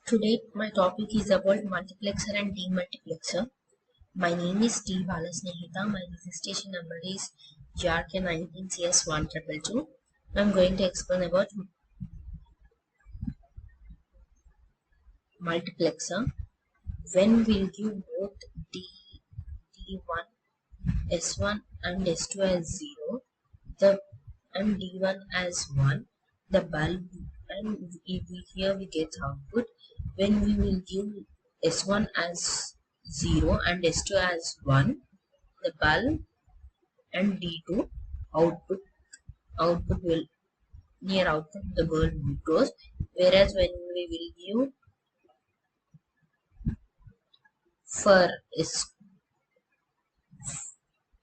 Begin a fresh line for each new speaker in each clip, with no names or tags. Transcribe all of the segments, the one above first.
Today my topic is about multiplexer and demultiplexer. My name is T.BALA SNEHITHA. My registration number is JRK19CS1222. I'm going to explain about multiplexer. When we'll give both D1, S1 and S2 as 0, and D1 as 1, the bulb, and here we get output. When we will give S1 as 0 and S2 as 1, the bulb and D2 output will near output the bulb goes. Whereas when we will give for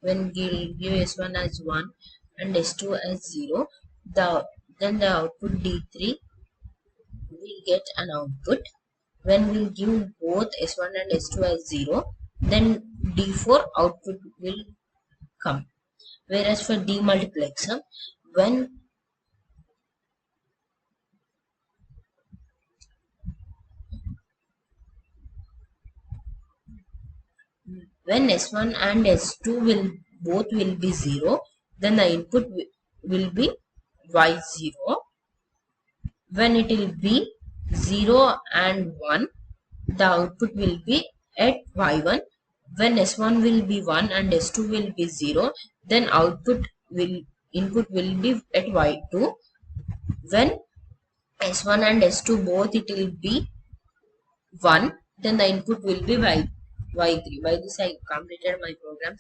when we give S1 as 1 and S2 as 0, then the output D3 will get an output. When we give both S1 and S2 as 0, then D4 output will come. Whereas for demultiplexer, when S1 and S2 both will be 0, then the input will be Y0. When it will be 0 and 1, the output will be at Y1. When S1 will be 1 and S2 will be 0, then input will be at Y2. When S1 and S2 both it will be 1, then the input will be Y3. By this I completed my program.